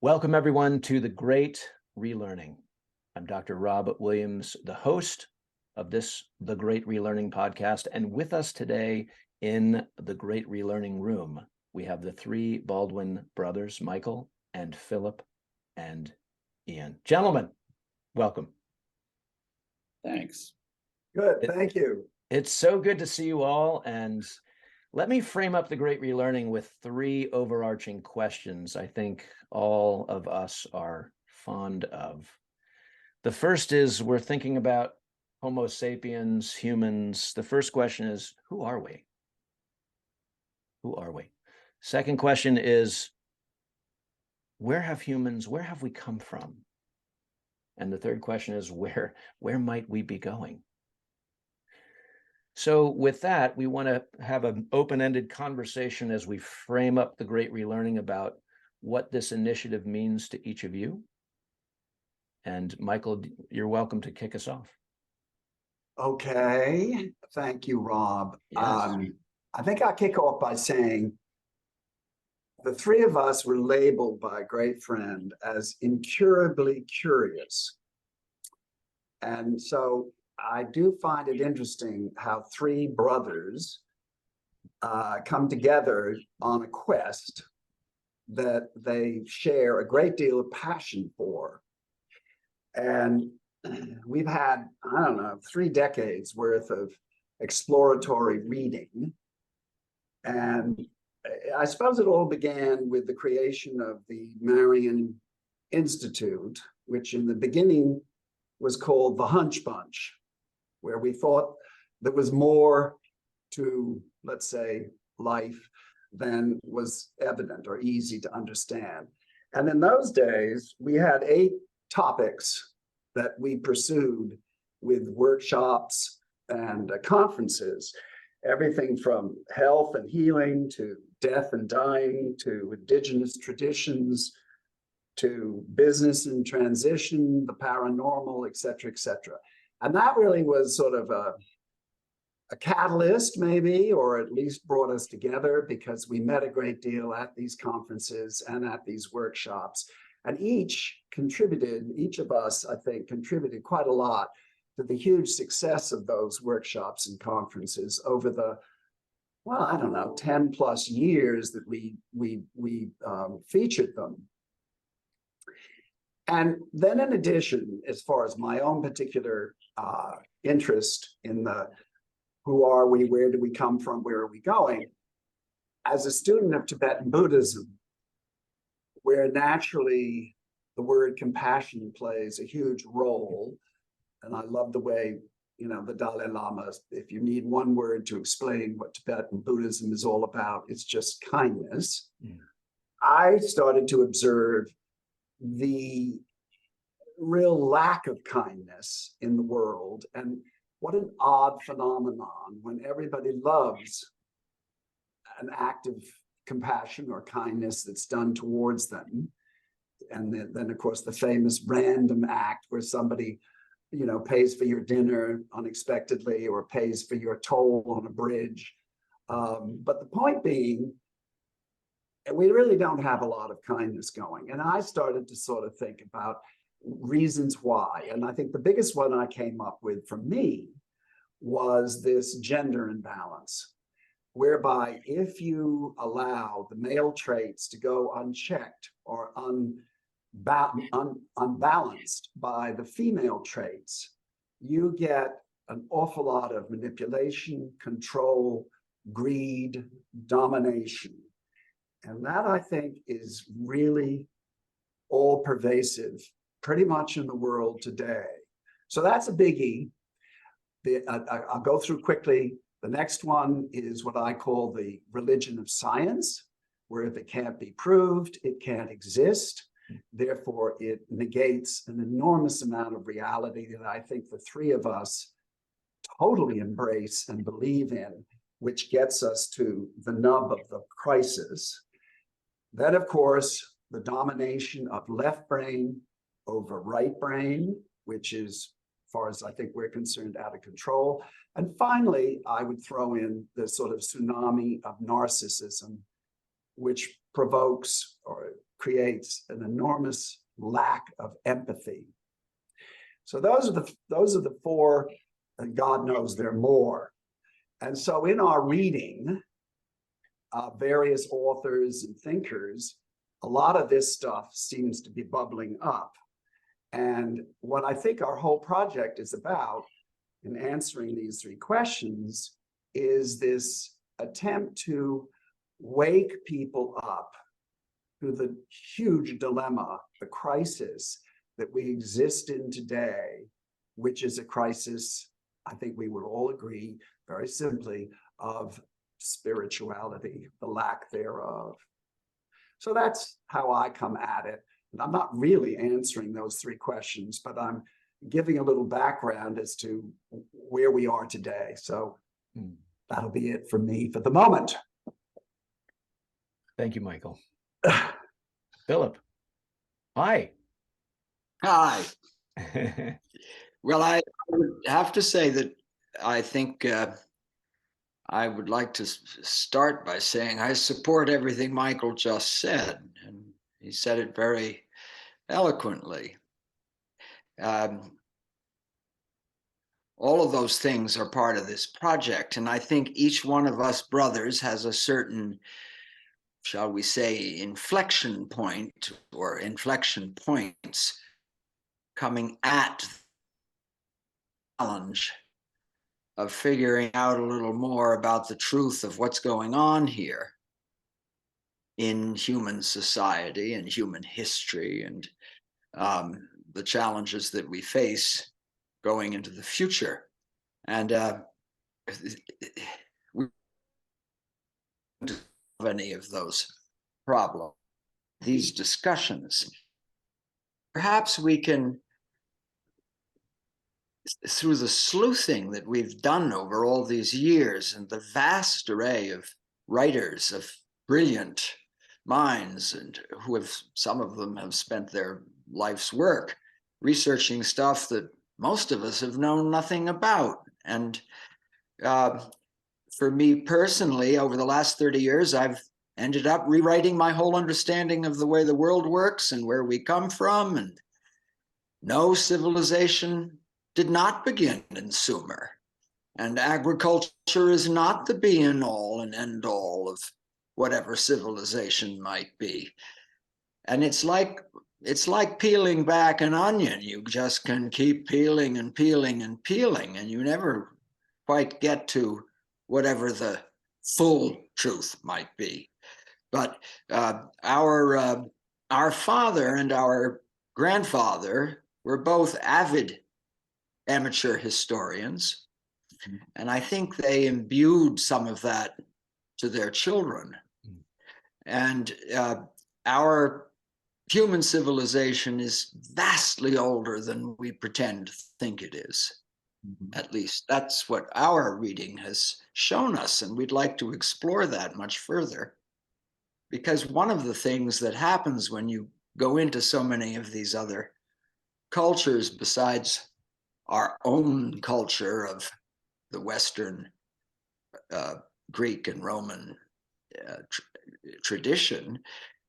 Welcome, everyone, to The Great Relearning. I'm Dr. Rob Williams, the host of The Great Relearning podcast. And with us today in the Great Relearning room, we have the three Baldwin brothers, Michael and Philip and Ian. Gentlemen, welcome. Thanks. Good, thank you. It's so good to see you all. And let me frame up the Great Relearning with three overarching questions I think all of us are fond of. The first is, we're thinking about Homo sapiens, humans. The first question is, who are we? Who are we? Second question is, where have we come from? And the third question is, where might we be going? So with that, we want to have an open-ended conversation as we frame up the Great Relearning about what this initiative means to each of you. And Michael, you're welcome to kick us off. Okay, thank you, Rob. Yes. I think I'll kick off by saying the three of us were labeled by a great friend as incurably curious. And so I do find it interesting how three brothers come together on a quest that they share a great deal of passion for. And we've had, 3 decades worth of exploratory reading. And I suppose it all began with the creation of the Marion Institute, which in the beginning was called the Hunch Bunch, where we thought there was more to, let's say, life than was evident or easy to understand. And in those days, we had 8 topics that we pursued with workshops and conferences, everything from health and healing to death and dying to indigenous traditions to business and transition, the paranormal, et cetera, et cetera. And that really was sort of a catalyst, maybe, or at least brought us together, because we met a great deal at these conferences and at these workshops. And each of us, I think, contributed quite a lot to the huge success of those workshops and conferences over the, 10 plus years that we featured them. And then in addition, as far as my own particular interest in the who are we, where do we come from, where are we going, as a student of Tibetan Buddhism, where naturally the word compassion plays a huge role. And I love the way, the Dalai Lama, if you need one word to explain what Tibetan Buddhism is all about, it's just kindness. Yeah. I started to observe the real lack of kindness in the world. And what an odd phenomenon when everybody loves an act of compassion or kindness that's done towards them. And then of course, the famous random act where somebody, pays for your dinner unexpectedly or pays for your toll on a bridge. But the point being, we really don't have a lot of kindness going. And I started to sort of think about reasons why. And I think the biggest one I came up with for me was this gender imbalance, whereby if you allow the male traits to go unchecked or unbalanced by the female traits, you get an awful lot of manipulation, control, greed, domination. And that, I think, is really all pervasive pretty much in the world today. So that's a biggie. I'll go through quickly. The next one is what I call the religion of science, where if it can't be proved, it can't exist. Therefore, it negates an enormous amount of reality that I think the three of us totally embrace and believe in, which gets us to the nub of the crisis. Then, of course, the domination of left brain over right brain, which is, as far as I think we're concerned, out of control. And finally, I would throw in the sort of tsunami of narcissism, which provokes or creates an enormous lack of empathy. So those are the four, and God knows there are more. And so in our reading, various authors and thinkers, a lot of this stuff seems to be bubbling up. And what I think our whole project is about in answering these three questions is this attempt to wake people up to the huge dilemma, the crisis that we exist in today, which is a crisis, I think we would all agree, very simply, of spirituality, the lack thereof. So that's how I come at it. And I'm not really answering those three questions, but I'm giving a little background as to where we are today. So that'll be it for me for the moment. Thank you, Michael. Philip. Hi. Hi. Well, I would have to say that I think I would like to start by saying I support everything Michael just said, and he said it very eloquently. All of those things are part of this project, and I think each one of us brothers has a certain, shall we say, inflection point or inflection points coming at the challenge of figuring out a little more about the truth of what's going on here in human society and human history, and the challenges that we face going into the future. And we don't have any of those problems, these discussions. Perhaps we can, through the sleuthing that we've done over all these years and the vast array of writers, of brilliant minds, and who have, some of them have spent their life's work researching stuff that most of us have known nothing about. And for me personally, over the last 30 years, I've ended up rewriting my whole understanding of the way the world works and where we come from. And no civilization did not begin in Sumer. And agriculture is not the be and all and end all of whatever civilization might be. And it's like peeling back an onion. You just can keep peeling and peeling and peeling, and you never quite get to whatever the full truth might be. But our father and our grandfather were both avid amateur historians, and I think they imbued some of that to their children. And our human civilization is vastly older than we pretend to think it is. At least that's what our reading has shown us, and we'd like to explore that much further. Because one of the things that happens when you go into so many of these other cultures besides our own culture of the Western Greek and Roman tradition,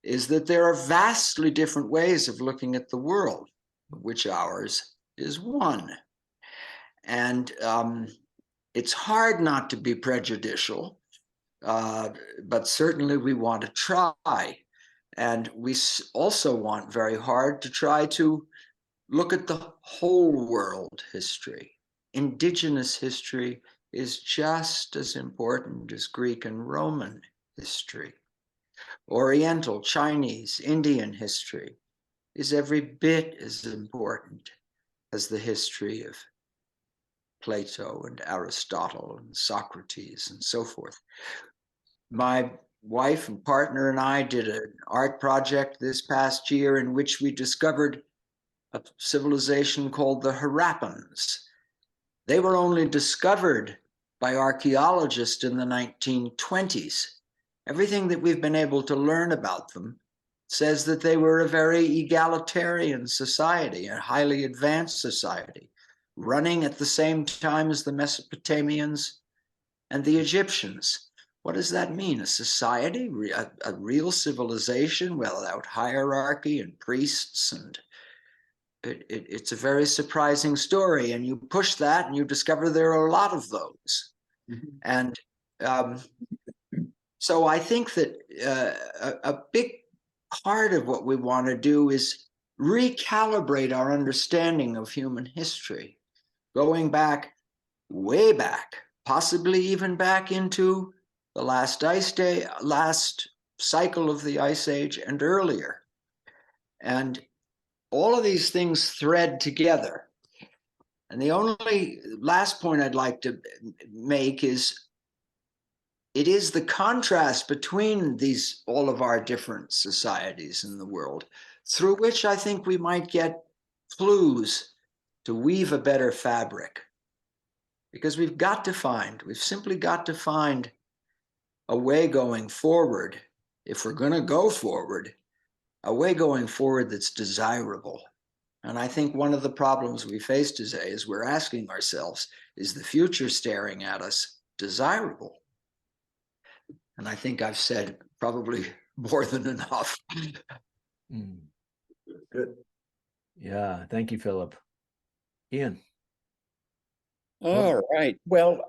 is that there are vastly different ways of looking at the world, of which ours is one. And it's hard not to be prejudicial, but certainly we want to try. And we also want very hard to try to look at the whole world history. Indigenous history is just as important as Greek and Roman history. Oriental, Chinese, Indian history is every bit as important as the history of Plato and Aristotle and Socrates and so forth. My wife and partner and I did an art project this past year in which we discovered a civilization called the Harappans. They were only discovered by archaeologists in the 1920s. Everything that we've been able to learn about them says that they were a very egalitarian society, a highly advanced society, running at the same time as the Mesopotamians and the Egyptians. What does that mean? A society, a real civilization without hierarchy and priests, and it's a very surprising story. And you push that, and you discover there are a lot of those. Mhm. And so I think that a big part of what we want to do is recalibrate our understanding of human history, going back, way back, possibly even back into the last ice day, last cycle of the ice age and earlier. And all of these things thread together. And the only last point I'd like to make is it is the contrast between these, all of our different societies in the world, through which I think we might get clues to weave a better fabric. Because we've simply got to find a way going forward, if we're going to go forward, a way going forward that's desirable. And I think one of the problems we face today is we're asking ourselves, is the future staring at us desirable? And I think I've said probably more than enough. Mm. Good. Yeah, thank you, Philip. Ian. All right. Well,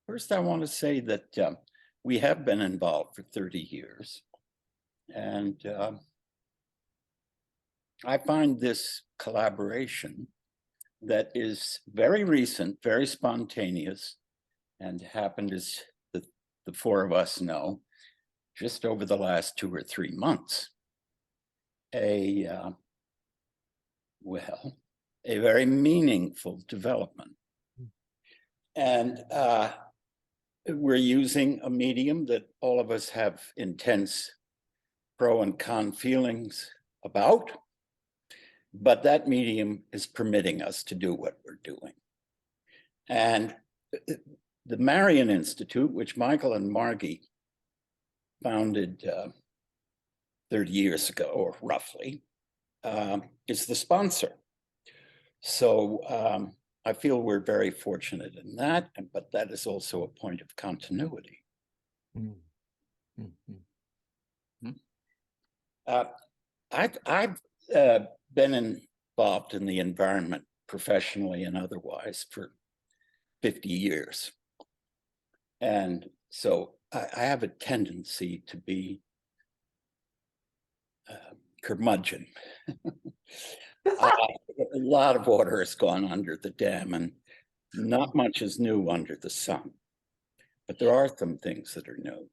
first I want to say that we have been involved for 30 years. And I find this collaboration that is very recent, very spontaneous, and happened, as the four of us know, just over the last 2 or 3 months. A very meaningful development. And we're using a medium that all of us have intense pro and con feelings about, but that medium is permitting us to do what we're doing. And the Marion Institute, which Michael and Margie founded 30 years ago, or roughly, is the sponsor. So I feel we're very fortunate in that, but that is also a point of continuity. Mm. Mm-hmm. I've been involved in the environment professionally and otherwise for 50 years. And so I have a tendency to be curmudgeon. A lot of water has gone under the dam and not much is new under the sun, but there are some things that are new.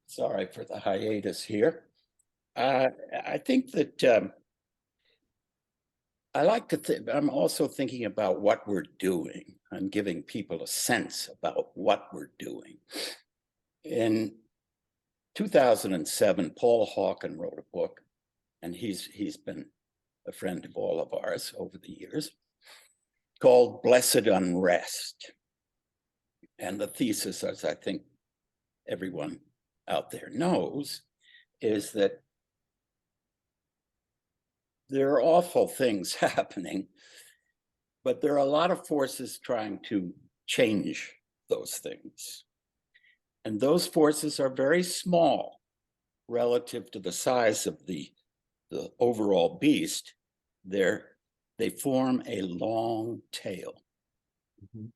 Sorry for the hiatus here. I think that I like to think, I'm also thinking about what we're doing and giving people a sense about what we're doing. In 2007, Paul Hawken wrote a book, and he's been a friend of all of ours over the years, called Blessed Unrest. And the thesis, as I think everyone out there knows, is that there are awful things happening, but there are a lot of forces trying to change those things. And those forces are very small relative to the size of the overall beast. They form a long tail, mm-hmm.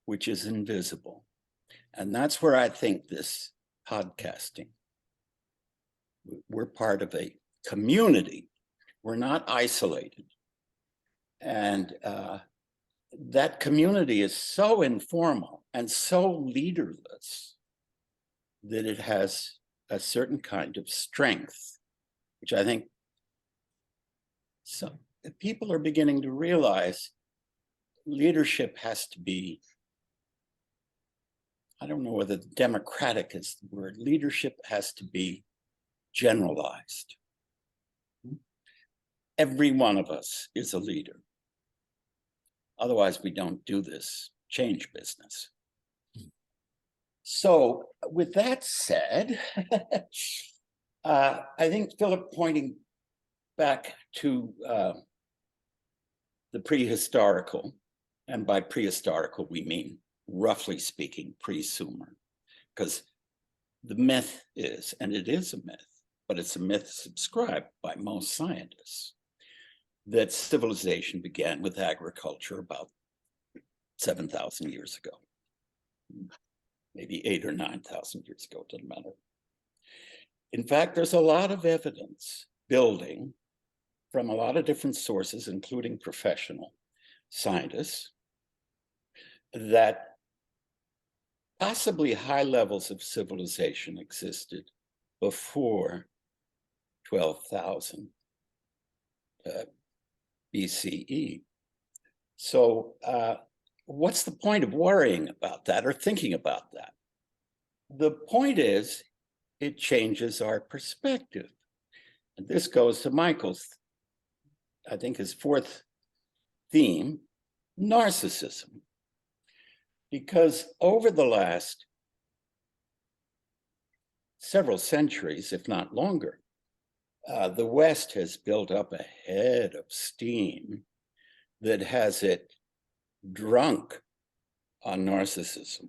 which is invisible. And that's where I think this podcasting, we're part of a community. We're not isolated. And that community is so informal and so leaderless that it has a certain kind of strength, which I think some people are beginning to realize leadership has to be, I don't know whether democratic is the word, leadership has to be generalized. Every one of us is a leader. Otherwise, we don't do this change business. So with that said, I think Philip, pointing back to the prehistorical, and by prehistorical we mean, roughly speaking, pre-Sumer, because the myth is, and it is a myth, but it's a myth subscribed by most scientists, that civilization began with agriculture about 7,000 years ago. Maybe 8,000 or 9,000 years ago, doesn't matter. In fact, there's a lot of evidence building from a lot of different sources, including professional scientists, that possibly high levels of civilization existed before 12,000 BCE. So what's the point of worrying about that or thinking about that? The point is, it changes our perspective. And this goes to Michael's, I think, his fourth theme, narcissism. Because over the last several centuries, if not longer, the West has built up a head of steam that has it drunk on narcissism.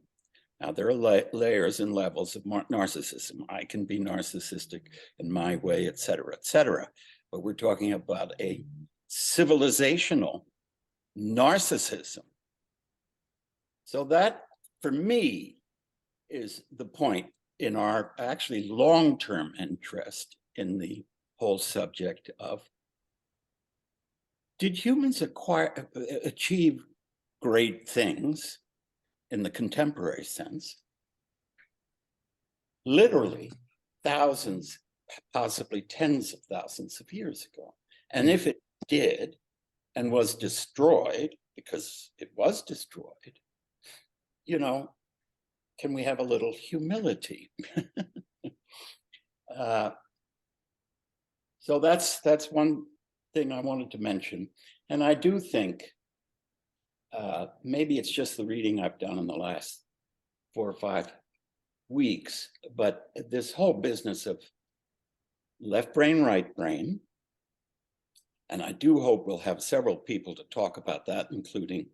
Now, there are layers and levels of narcissism. I can be narcissistic in my way, et cetera, but we're talking about a civilizational narcissism. So that, for me, is the point in our actually long-term interest in the whole subject of, did humans achieve great things in the contemporary sense, literally thousands, possibly tens of thousands of years ago? And if it did and was destroyed, because it was destroyed, you know, can we have a little humility? So that's one thing I wanted to mention. And I do think maybe it's just the reading I've done in the last 4 or 5 weeks, but this whole business of left brain, right brain, and I do hope we'll have several people to talk about that, including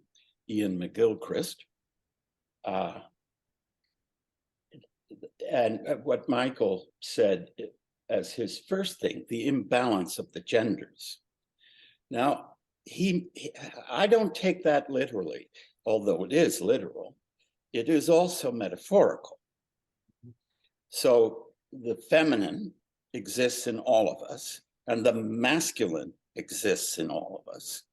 Ian McGilchrist. And what Michael said as his first thing, the imbalance of the genders. Now, I don't take that literally, although it is literal. It is also metaphorical. So the feminine exists in all of us, and the masculine exists in all of us.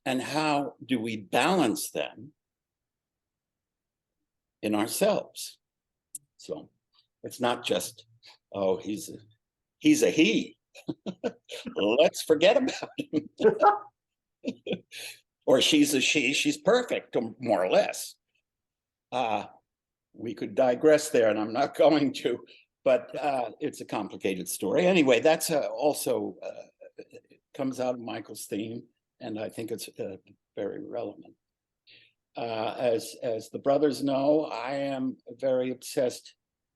And how do we balance them in ourselves? So it's not just, oh, he's a he. Let's forget about him. Or she's a she, she's perfect, more or less. We could digress there, and I'm not going to, but it's a complicated story. Anyway, that's also comes out of Michael's theme, and I think it's very relevant. As the brothers know, I am very obsessed,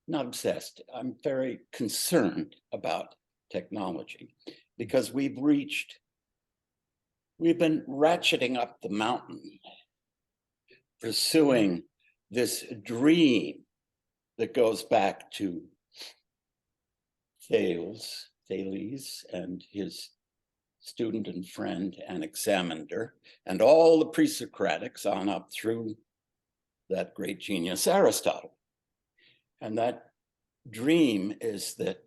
not obsessed, I'm very concerned about technology, because we've been ratcheting up the mountain, pursuing this dream that goes back to Thales and his student and friend Anaximander, and all the pre-Socratics on up through that great genius Aristotle. And that dream is that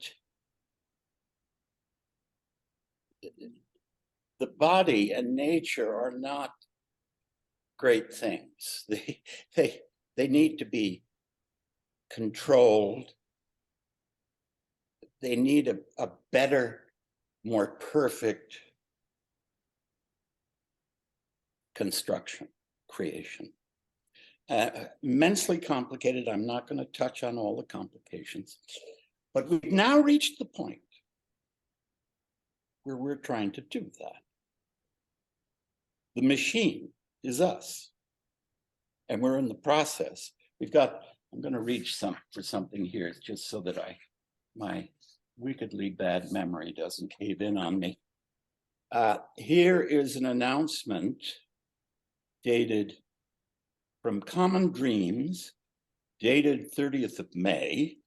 the body and nature are not great things. They need to be controlled. They need a better, more perfect construction, creation. Immensely complicated. I'm not going to touch on all the complications, but we've now reached the point where we're trying to do that. The machine is us, and we're in the process. We've got I'm going to reach for something here just so that my wickedly bad memory doesn't cave in on me. Here is an announcement dated from Common Dreams, dated 30th of May.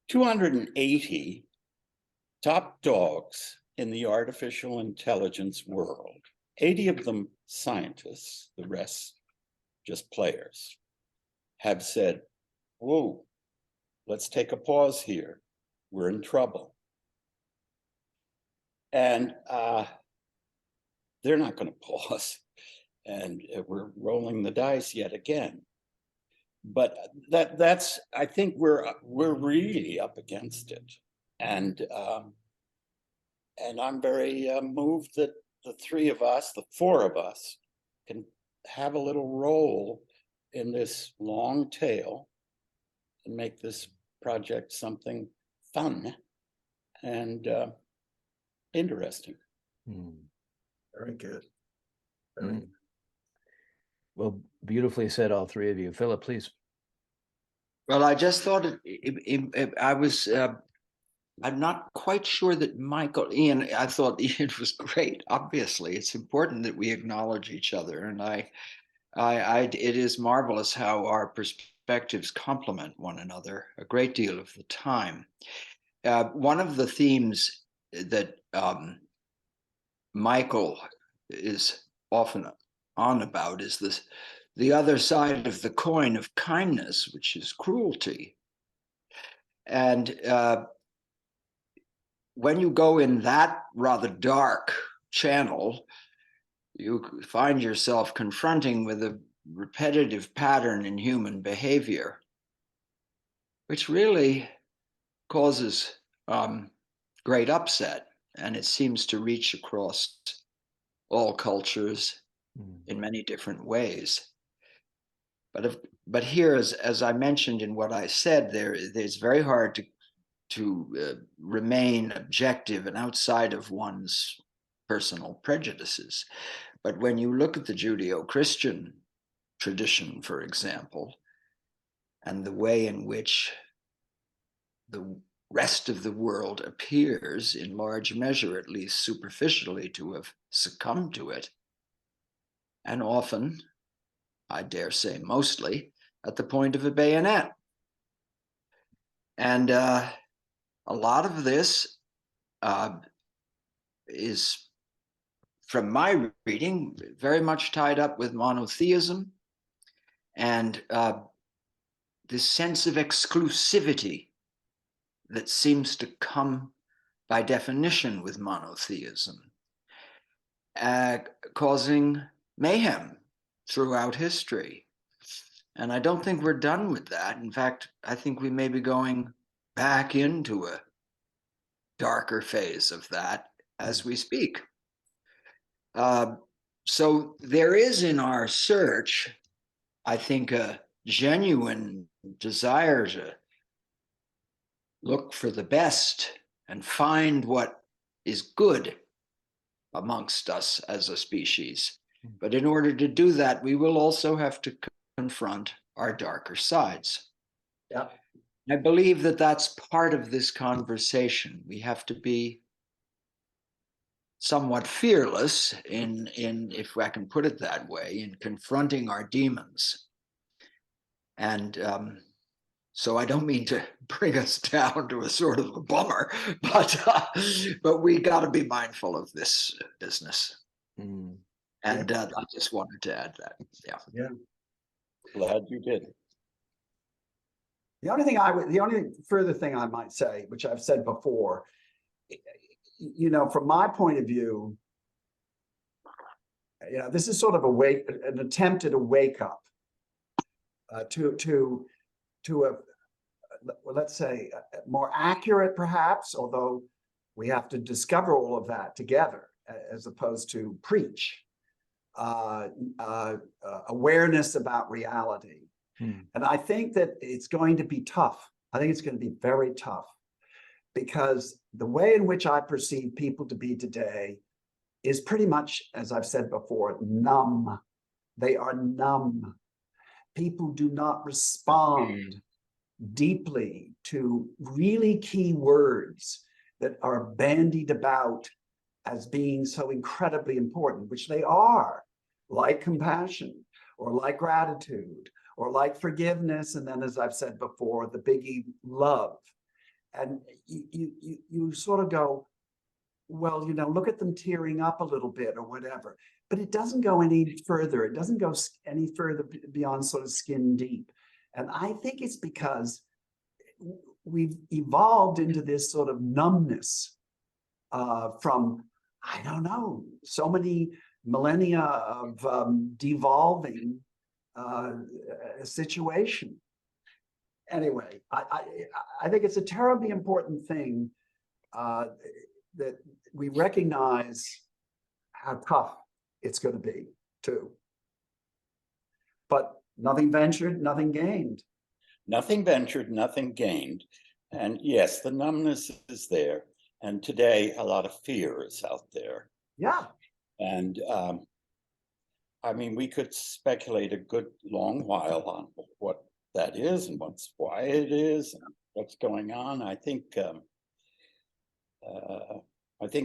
280 top dogs in the artificial intelligence world, 80 of them scientists, the rest just players, have said, whoa, let's take a pause here. We're in trouble. And they're not going to pause. And we're rolling the dice yet again. But that's I think we're really up against it. And I'm very moved that the four of us, can have a little role in this long tail and make this project something fun and interesting. Very good. Very good. Well, beautifully said, all three of you. Philip, please. Well, I just thought I'm not quite sure that Ian, I thought Ian was great. Obviously, it's important that we acknowledge each other. And it is marvelous how our perspectives complement one another a great deal of the time. One of the themes that Michael is often on about is the other side of the coin of kindness, which is cruelty. And when you go in that rather dark channel, you find yourself confronting with a repetitive pattern in human behavior, which really causes great upset. And it seems to reach across all cultures in many different ways. But here, as I mentioned in what I said, it's very hard to remain objective and outside of one's personal prejudices. But when you look at the Judeo-Christian tradition, for example, and the way in which the rest of the world appears, in large measure, at least superficially, to have succumbed to it, and often, I dare say mostly, at the point of a bayonet. And a lot of this is, from my reading, very much tied up with monotheism and this sense of exclusivity that seems to come by definition with monotheism, causing mayhem throughout history. And I don't think we're done with that. In fact, I think we may be going back into a darker phase of that as we speak. So there is in our search, I think, a genuine desire to look for the best and find what is good amongst us as a species. But in order to do that, we will also have to confront our darker sides. Yeah. I believe that that's part of this conversation. We have to be somewhat fearless in, if I can put it that way, in confronting our demons. And so I don't mean to bring us down to a sort of a bummer, but we got to be mindful of this business. And I just wanted to add that. Yeah. Glad you did. The only further thing I might say, which I've said before, from my point of view, this is sort of an attempt at a wake up to a, let's say, more accurate, perhaps, although we have to discover all of that together as opposed to preach, awareness about reality. And I think that it's going to be tough. I think it's going to be very tough, because the way in which I perceive people to be today is pretty much, as I've said before, numb. They are numb. people do not respond deeply to really key words that are bandied about as being so incredibly important, which they are, like compassion or like gratitude or like forgiveness. And then, as I've said before, the biggie, love. And you sort of go, well, you know, look at them tearing up a little bit or whatever, but it doesn't go any further. It doesn't go any further beyond sort of skin deep. And I think it's because we've evolved into this sort of numbness from, I don't know, so many millennia of devolving situation. Anyway, I think it's a terribly important thing that we recognize how tough it's going to be too. But nothing ventured, nothing gained. Nothing ventured, nothing gained. And yes, the numbness is there. And today, a lot of fear is out there. Yeah. And I mean, we could speculate a good long while on what that is and why it is and what's going on. I think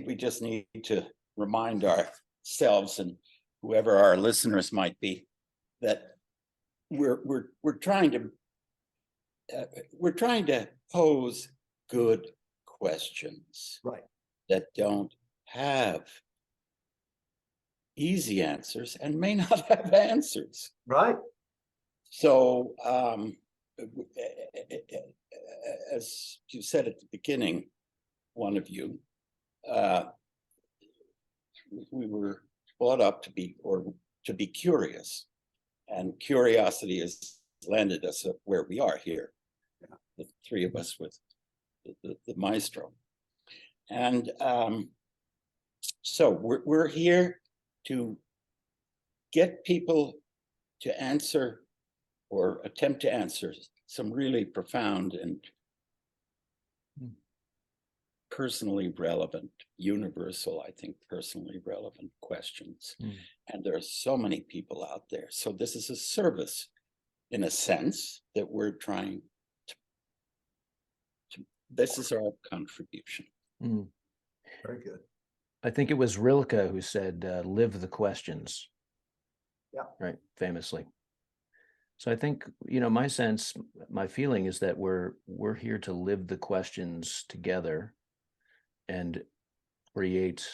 we just need to remind ourselves and whoever our listeners might be that we're trying to pose good questions, right, that don't have easy answers and may not have answers. right. So as you said at the beginning, one of you, we were brought up to be curious, and curiosity has landed us at where we are here. Yeah. The three of us with the maestro, and so we're here to get people to answer or attempt to answer some really profound and personally relevant, universal, I think, personally relevant questions. And there are so many people out there. So this is a service, in a sense, that we're trying to this is our contribution. Very good. I think it was Rilke who said, live the questions. Yeah. Right, famously. So I think, you know, my sense, my feeling is that we're here to live the questions together and create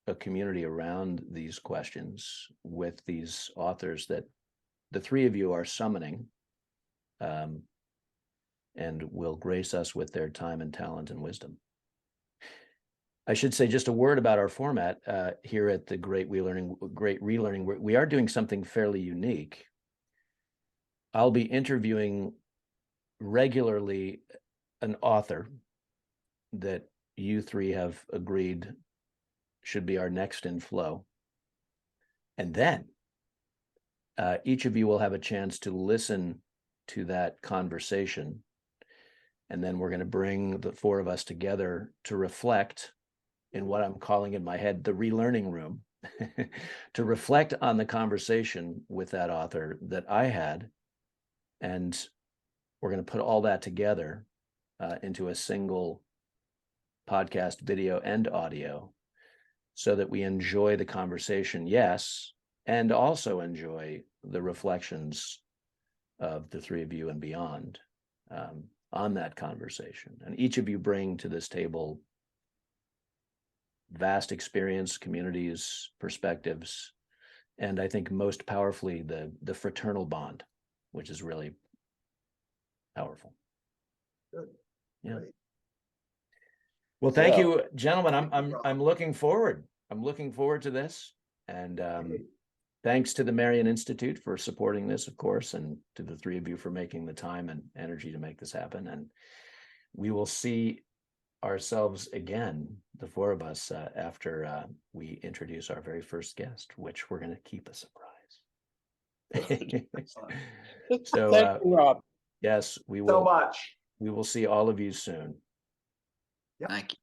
a community around these questions with these authors that the three of you are summoning, and will grace us with their time and talent and wisdom. I should say just a word about our format here at the Great Relearning. We are doing something fairly unique. I'll be interviewing regularly an author that you three have agreed should be our next in flow. And then each of you will have a chance to listen to that conversation. And then we're going to bring the four of us together to reflect in what I'm calling in my head the relearning room, to reflect on the conversation with that author that I had. And we're going to put all that together into a single podcast, video and audio, so that we enjoy the conversation, yes, and also enjoy the reflections of the three of you and beyond on that conversation. And each of you bring to this table vast experience, communities, perspectives, and I think most powerfully the fraternal bond, which is really powerful. Good. Yeah. Great. Well, thank you, gentlemen. I'm looking forward. I'm looking forward to this, and thanks to the Marian Institute for supporting this, of course, and to the three of you for making the time and energy to make this happen. And we will see ourselves again, the four of us, after we introduce our very first guest, which we're going to keep a surprise. So, thank you, Rob. yes, we will. So much. We will see all of you soon. Thank you.